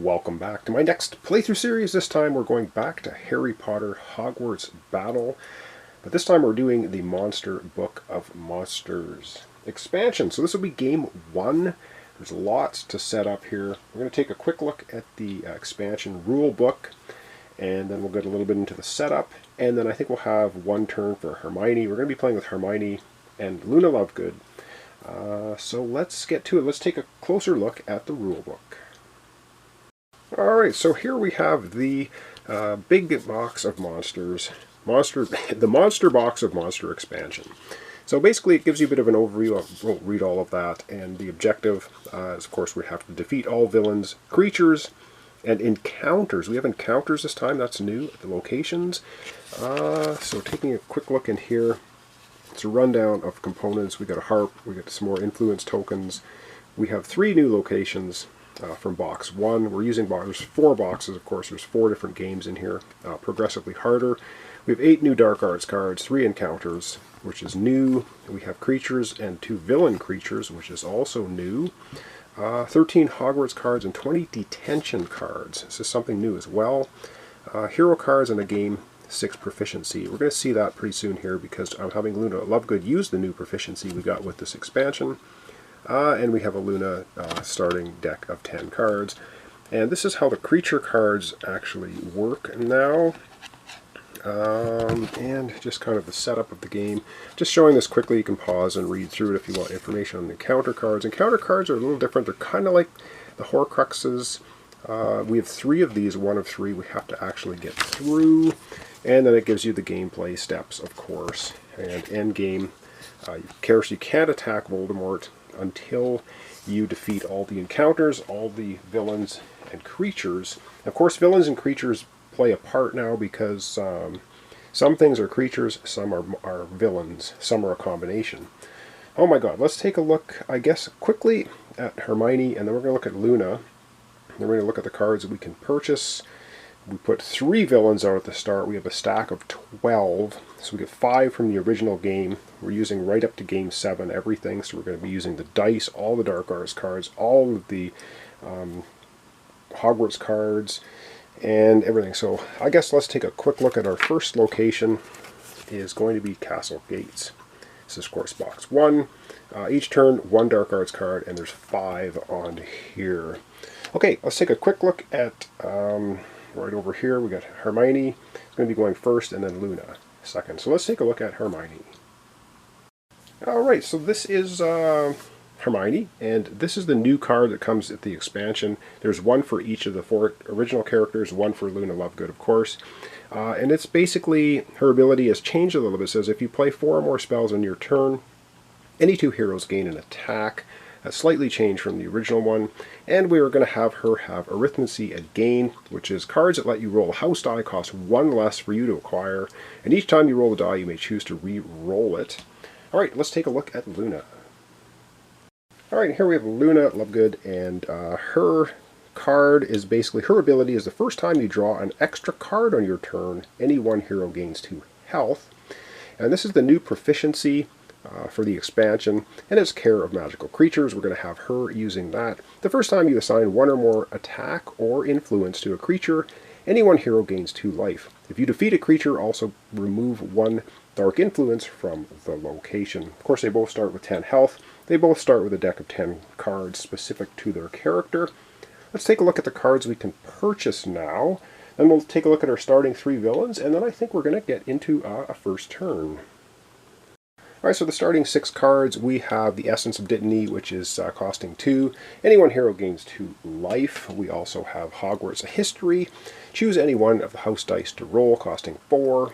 Welcome back to my next playthrough series. This time we're going back to Harry Potter Hogwarts Battle, but this time we're doing the Monster Book of Monsters expansion. So this will be game 1. There's lots to set up here. We're going to take a quick look at the expansion rule book, and then we'll get a little bit into the setup, and then I think we'll have one turn for Hermione. We're going to be playing with Hermione and Luna Lovegood. So let's get to it. Let's take a closer look at the rule book. Alright, so here we have the big box of monsters, the Monster Box of Monster expansion. So basically it gives you a bit of an overview. I won't read all of that, and the objective is, of course, we have to defeat all villains, creatures, and encounters. We have encounters this time, that's new at the locations. So taking a quick look in here, it's a rundown of components. We got a harp, we got some more influence tokens. We have 3 new locations. From box 1. We're using there's 4 boxes, of course. There's 4 different games in here, progressively harder. We have 8 new Dark Arts cards, 3 encounters, which is new. We have creatures and 2 villain creatures, which is also new. 13 Hogwarts cards and 20 detention cards. This is something new as well. Hero cards and a game 6 proficiency. We're going to see that pretty soon here because I'm having Luna Lovegood use the new proficiency we got with this expansion. And we have a Luna starting deck of 10 cards. And this is how the creature cards actually work now. And just kind of the setup of the game. Just showing this quickly, you can pause and read through it if you want information on the encounter cards. Encounter cards are a little different. They're kind of like the Horcruxes. We have 3 of these, 1 of 3 we have to actually get through. And then it gives you the gameplay steps, of course. And end game. You can't attack Voldemort until you defeat all the encounters, all the villains and creatures. Of course, villains and creatures play a part now because some things are creatures, some are villains, some are a combination. Oh my god, let's take a look, I guess, quickly at Hermione, and then we're going to look at Luna. Then we're going to look at the cards that we can purchase. We put 3 villains out at the start. We have a stack of 12. So we get 5 from the original game. We're using right up to game 7 everything. So we're going to be using the dice, all the Dark Arts cards, all of the Hogwarts cards, and everything. So I guess let's take a quick look at our first location. Is going to be Castle Gates. This is, of course, box 1. Each turn, 1 Dark Arts card, and there's 5 on here. Okay, let's take a quick look at... right over here, we got Hermione. It's going to be going first, and then Luna second. So let's take a look at Hermione. Alright, so this is Hermione, and this is the new card that comes at the expansion. There's 1 for each of the 4 original characters, 1 for Luna Lovegood, of course. And it's basically, her ability has changed a little bit. It says if you play 4 or more spells on your turn, any 2 heroes gain an attack. That's slightly changed from the original one. And we are going to have her have Arithmancy Again, which is cards that let you roll a house die, cost 1 less for you to acquire. And each time you roll the die, you may choose to re-roll it. Alright, let's take a look at Luna. Alright, here we have Luna Lovegood, and her card is basically, her ability is the first time you draw an extra card on your turn, any 1 hero gains 2 health. And this is the new proficiency for the expansion, and it's Care of Magical Creatures. We're going to have her using that. The first time you assign 1 or more attack or influence to a creature, any 1 hero gains 2 life. If you defeat a creature, also remove 1 dark influence from the location. Of course, they both start with 10 health. They both start with a deck of 10 cards specific to their character. Let's take a look at the cards we can purchase now. Then we'll take a look at our starting 3 villains, and then I think we're going to get into a first turn. Alright, so the starting 6 cards, we have the Essence of Dittany, which is costing 2. Any 1 hero gains 2 life. We also have Hogwarts A History. Choose any 1 of the house dice to roll, costing 4.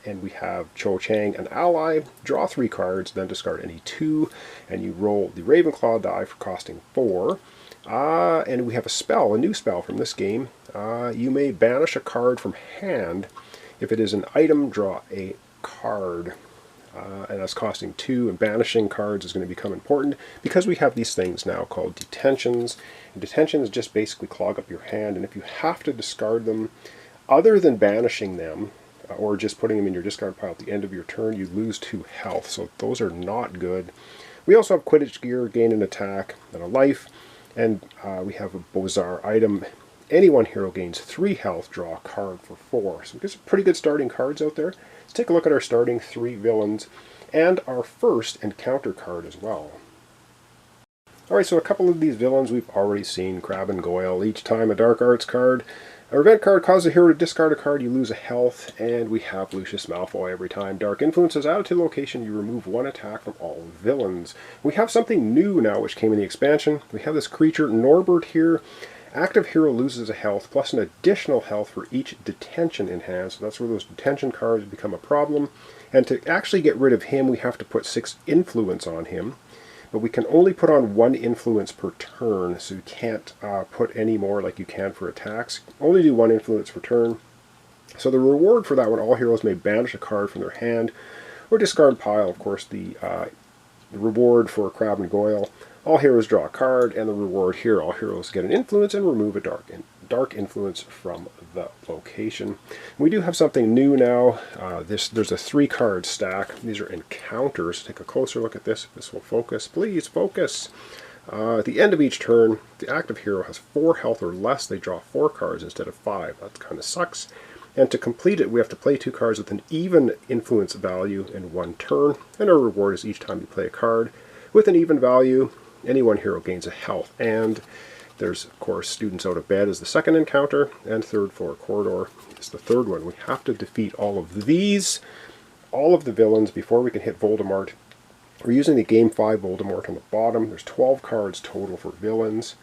And we have Cho Chang, an ally. Draw 3 cards, then discard any 2. And you roll the Ravenclaw die for costing 4. And we have a spell, a new spell from this game. You may banish a card from hand. If it is an item, draw a card. And that's costing 2, and banishing cards is going to become important because we have these things now called detentions. And detentions just basically clog up your hand, and if you have to discard them, other than banishing them, or just putting them in your discard pile at the end of your turn, you lose 2 health, so those are not good. We also have Quidditch gear, gain an attack and a life. And we have a Bozar item. Any one hero gains 3 health, draw a card for 4. So we got some pretty good starting cards out there. Let's take a look at our starting 3 villains and our first encounter card as well. Alright, so a couple of these villains we've already seen. Crab and Goyle. Each time a Dark Arts card, an event card causes a hero to discard a card, you lose a health. And we have Lucius Malfoy. Every time Dark Influence is added to the location, you remove 1 attack from all villains. We have something new now which came in the expansion. We have this creature, Norbert, here. Active hero loses a health plus an additional health for each detention in hand. So that's where those detention cards become a problem. And to actually get rid of him, we have to put 6 influence on him. But we can only put on 1 influence per turn, so you can't put any more like you can for attacks. Only do 1 influence per turn. So the reward for that one, all heroes may banish a card from their hand or discard pile. Of course, the reward for Crab and Goyle, all heroes draw a card, and the reward here, all heroes get an influence and remove a dark influence from the location. We do have something new now. There's a 3-card stack. These are encounters. Take a closer look at this. This will focus. Please focus. At the end of each turn, the active hero has 4 health or less. They draw 4 cards instead of 5. That kind of sucks. And to complete it, we have to play 2 cards with an even influence value in 1 turn. And our reward is each time you play a card with an even value, any one hero gains a health. And there's, of course, Students Out of Bed is the second encounter, and Third Floor Corridor is the third one. We have to defeat all of these, all of the villains, before we can hit Voldemort. We're using the Game 5 Voldemort on the bottom. There's 12 cards total for villains.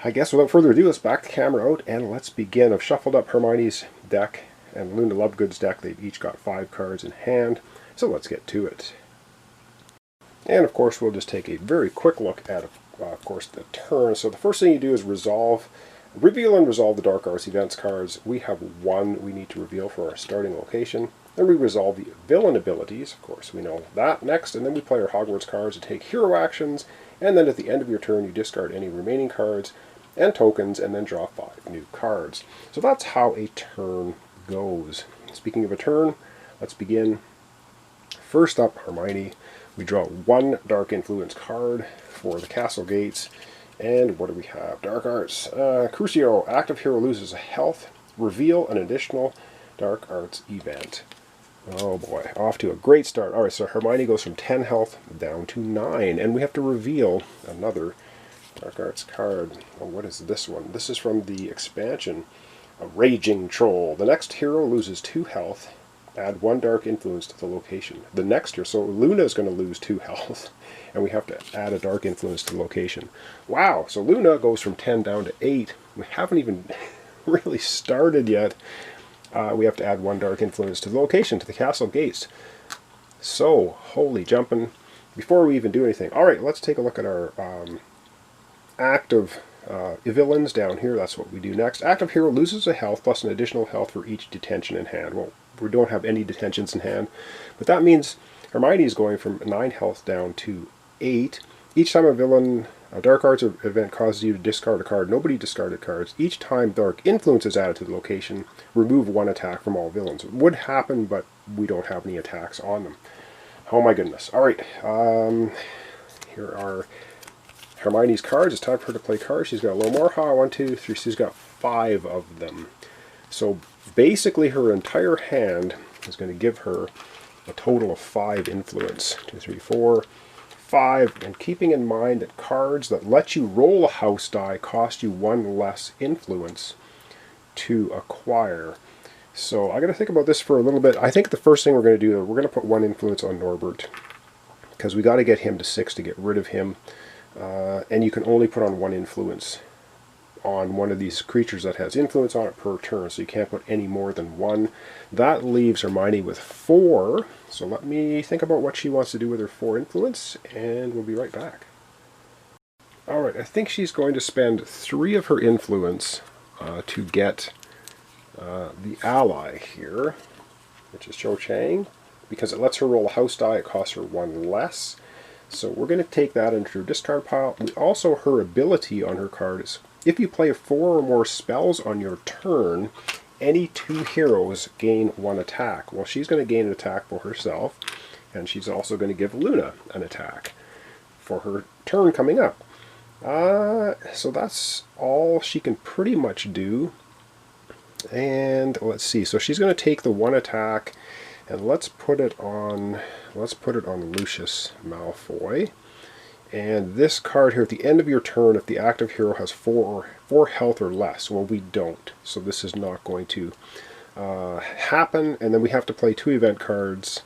I guess without further ado, let's back the camera out and let's begin. I've shuffled up Hermione's deck and Luna Lovegood's deck. They've each got 5 cards in hand, so let's get to it. And of course, we'll just take a very quick look at, of course, the turn. So the first thing you do is reveal and resolve the Dark Arts events cards. We have 1 we need to reveal for our starting location. Then we resolve the villain abilities. Of course, we know that next. And then we play our Hogwarts cards to take hero actions. And then at the end of your turn, you discard any remaining cards and tokens, and then draw 5 new cards. So that's how a turn goes. Speaking of a turn, let's begin. First up, Hermione. We draw 1 Dark Influence card for the Castle Gates. And what do we have? Dark Arts. Crucio, active hero loses a health. Reveal an additional Dark Arts event. Oh boy, off to a great start. Alright, so Hermione goes from 10 health down to 9. And we have to reveal another Dark Arts card. Oh, what is this one? This is from the expansion. A Raging Troll. The next hero loses 2 health. Add 1 Dark Influence to the location. The next hero, so Luna is going to lose 2 health. And we have to add a Dark Influence to the location. Wow, so Luna goes from 10 down to 8. We haven't even really started yet. We have to add 1 Dark Influence to the location, to the Castle Gates. So, holy jumping. Before we even do anything. Alright, let's take a look at our active villains down here. That's what we do next. Active hero loses a health plus an additional health for each detention in hand. Well, we don't have any detentions in hand. But that means Hermione is going from 9 health down to 8. Each time a Dark Arts event causes you to discard a card, nobody discarded cards. Each time Dark Influence is added to the location, remove 1 attack from all villains. It would happen, but we don't have any attacks on them. Oh my goodness. Alright, here are Hermione's cards. It's time for her to play cards. She's got a little more. 1, 2, 3. She's got 5 of them. So basically her entire hand is going to give her a total of 5 influence. 2, 3, 4, 5. And keeping in mind that cards that let you roll a house die cost you 1 less influence to acquire. So I got to think about this for a little bit. I think the first thing we're going to do, we're going to put 1 influence on Norbert, because we got to get him to 6 to get rid of him. And you can only put on 1 influence on one of these creatures that has influence on it per turn, so you can't put any more than 1. That leaves Hermione with 4, so let me think about what she wants to do with her 4 influence, and we'll be right back. Alright, I think she's going to spend 3 of her influence to get the ally here, which is Cho Chang. Because it lets her roll a house die, it costs her 1 less. So we're going to take that into her discard pile. And also her ability on her card is, if you play 4 or more spells on your turn, any 2 heroes gain 1 attack. Well, she's going to gain an attack for herself, and she's also going to give Luna an attack for her turn coming up. So that's all she can pretty much do. And let's see. So she's going to take the one attack, and let's put it on Lucius Malfoy. And this card here, at the end of your turn, if the active hero has four health or less, well, we don't. So this is not going to happen. And then we have to play two cards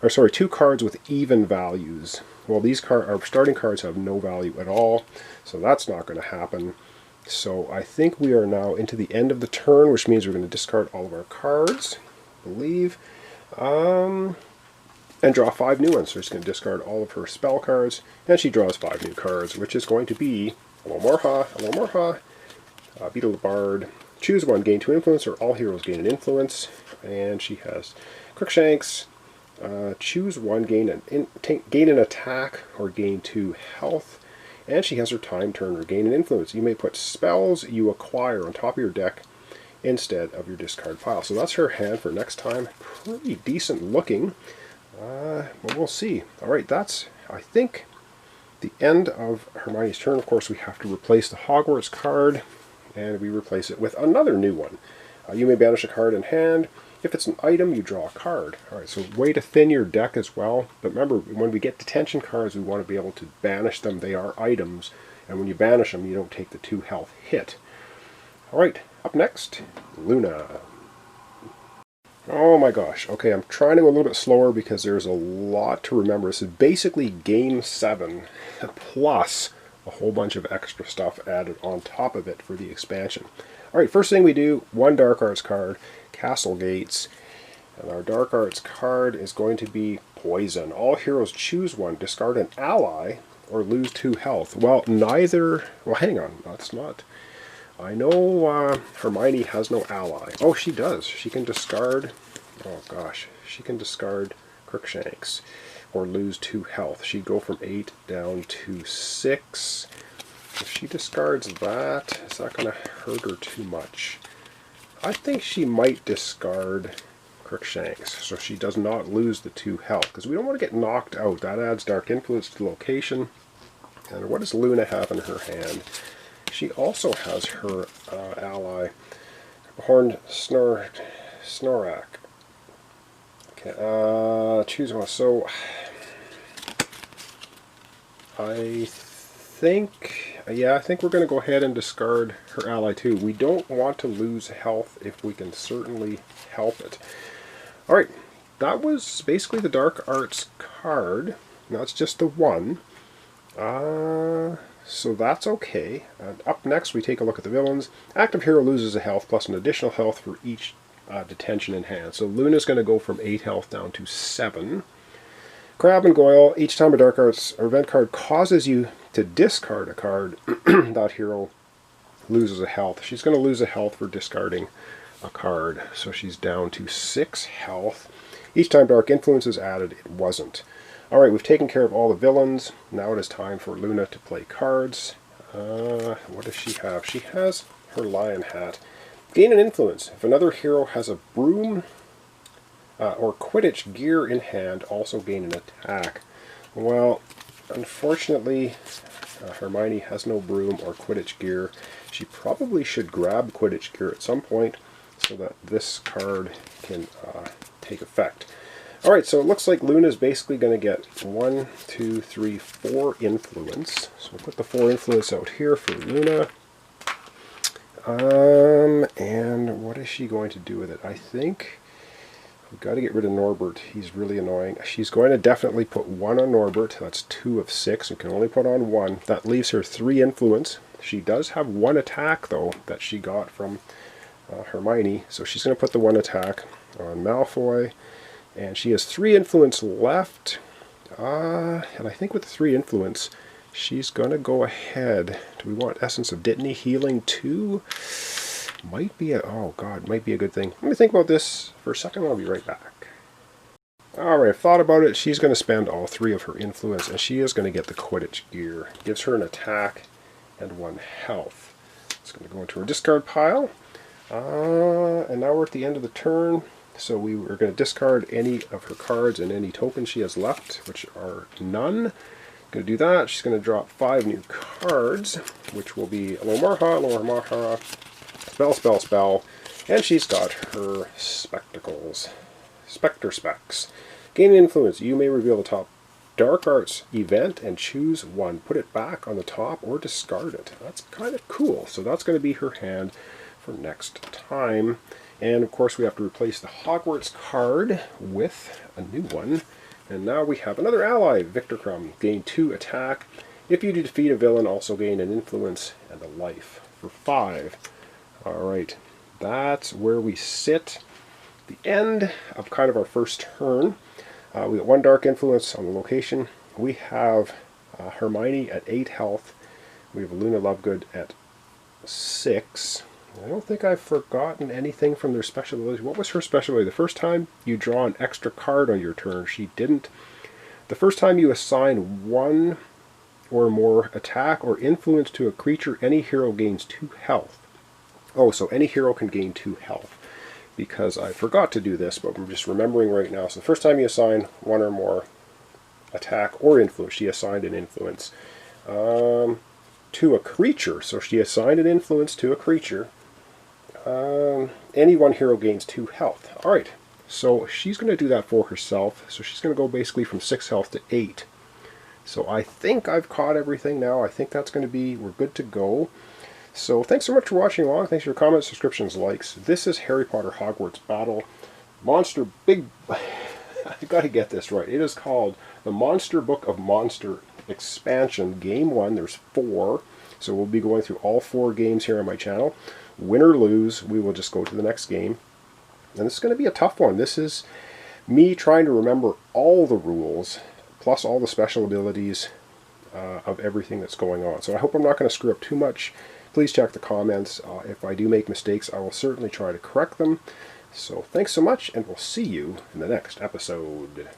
with even values. Well, our starting cards have no value at all, so that's not going to happen. So I think we are now into the end of the turn, which means we're going to discard all of our cards, I believe, and draw 5 new ones. So she's going to discard all of her spell cards, and she draws 5 new cards, which is going to be Hello Beetle the Bard. Choose one, gain 2 influence, or all heroes gain an influence. And she has Crookshanks. Choose one, gain an attack, or gain 2 health. And she has her time turn or gain an influence. You may put spells you acquire on top of your deck instead of your discard pile. So that's her hand for next time. Pretty decent looking. But we'll see. Alright, that's, I think, the end of Hermione's turn. Of course, we have to replace the Hogwarts card, and we replace it with another new one. You may banish a card in hand. If it's an item, you draw a card. Alright, so way to thin your deck as well. But remember, when we get detention cards, we want to be able to banish them. They are items, and when you banish them, you don't take the 2 health hit. Alright, up next, Luna. Oh my gosh. Okay, I'm trying to go a little bit slower because there's a lot to remember. This is basically Game 7 plus a whole bunch of extra stuff added on top of it for the expansion. Alright, first thing we do, 1 Dark Arts card, Castle Gates. And our Dark Arts card is going to be Poison. All heroes choose one, discard an ally, or lose 2 health. Well, hang on, that's not... I know Hermione has no ally. Oh, she does. She can discard... Oh gosh. She can discard Crookshanks, or lose 2 health. She'd go from 8 down to 6. If she discards that, is that going to hurt her too much? I think she might discard Crookshanks, so she does not lose the 2 health, because we don't want to get knocked out. That adds Dark Influence to the location. And what does Luna have in her hand? She also has her ally, Horned Snorak. Okay, choose one. So, I think we're going to go ahead and discard her ally too. We don't want to lose health if we can certainly help it. Alright, that was basically the Dark Arts card. Now it's just the one. So that's okay. And up next we take a look at the villains. Active hero loses a health plus an additional health for each detention in hand. So Luna's going to go from 8 health down to 7. Crab and Goyle, each time a Dark Arts or event card causes you to discard a card, that hero loses a health. She's going to lose a health for discarding a card. So she's down to 6 health. Each time Dark Influence is added, it wasn't. Alright, we've taken care of all the villains. Now it is time for Luna to play cards. What does she have? She has her lion hat. Gain an influence. If another hero has a broom or Quidditch gear in hand, also gain an attack. Well, unfortunately, Hermione has no broom or Quidditch gear. She probably should grab Quidditch gear at some point so that this card can take effect. Alright, so it looks like Luna's basically going to get 1, 2, 3, 4 influence. So we'll put the 4 influence out here for Luna. And what is she going to do with it? I think we've got to get rid of Norbert. He's really annoying. She's going to definitely put 1 on Norbert. That's 2 of 6. You can only put on 1. That leaves her 3 influence. She does have 1 attack, though, that she got from Hermione. So she's going to put the 1 attack on Malfoy. And she has 3 influence left. And I think with the 3 influence, she's going to go ahead. Do we want Essence of Dittany healing too? Might be might be a good thing. Let me think about this for a second. I'll be right back. Alright, I've thought about it. She's going to spend all 3 of her influence, and she is going to get the Quidditch gear. Gives her an attack and 1 health. It's going to go into her discard pile. And now we're at the end of the turn. So we are going to discard any of her cards and any tokens she has left, which are none. Going to do that. She's going to drop 5 new cards, which will be Lomarha, Spell, and she's got her spectacles. Spectre Specs. Gain influence. You may reveal the top Dark Arts event and choose one. Put it back on the top or discard it. That's kind of cool. So that's going to be her hand for next time. And of course we have to replace the Hogwarts card with a new one. And now we have another ally, Victor Crumb. Gain 2 attack. If you defeat a villain, also gain an influence and a life for 5. Alright, that's where we sit. The end of kind of our first turn. We got 1 dark influence on the location. We have Hermione at 8 health. We have Luna Lovegood at 6. I don't think I've forgotten anything from their special abilities. What was her special ability? The first time you draw an extra card on your turn, she didn't. The first time you assign 1 or more attack or influence to a creature, any hero gains 2 health. Oh, so any hero can gain 2 health. Because I forgot to do this, but I'm just remembering right now. So the first time you assign 1 or more attack or influence, she assigned an influence to a creature. So she assigned an influence to a creature. Any one hero gains 2 health. Alright, so she's going to do that for herself. So she's going to go basically from 6 health to 8. So I think I've caught everything now. I think that's going to be, we're good to go. So thanks so much for watching along. Thanks for your comments, subscriptions, likes. This is Harry Potter Hogwarts Battle. Monster Big... I've got to get this right. It is called the Monster Book of Monster Expansion. Game 1. There's 4. So we'll be going through all 4 games here on my channel. Win or lose, we will just go to the next game. And this is going to be a tough one. This is me trying to remember all the rules, plus all the special abilities of everything that's going on. So I hope I'm not going to screw up too much. Please check the comments. If I do make mistakes, I will certainly try to correct them. So thanks so much, and we'll see you in the next episode.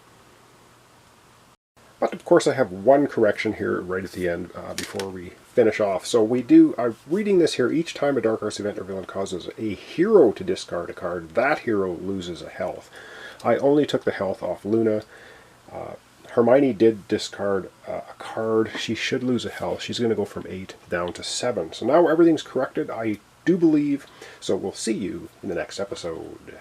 But of course I have one correction here right at the end before we finish off. So I'm reading this here, each time a Dark Arts event or villain causes a hero to discard a card, that hero loses a health. I only took the health off Luna. Hermione did discard a card. She should lose a health. She's going to go from 8 down to 7. So now everything's corrected, I do believe. So we'll see you in the next episode.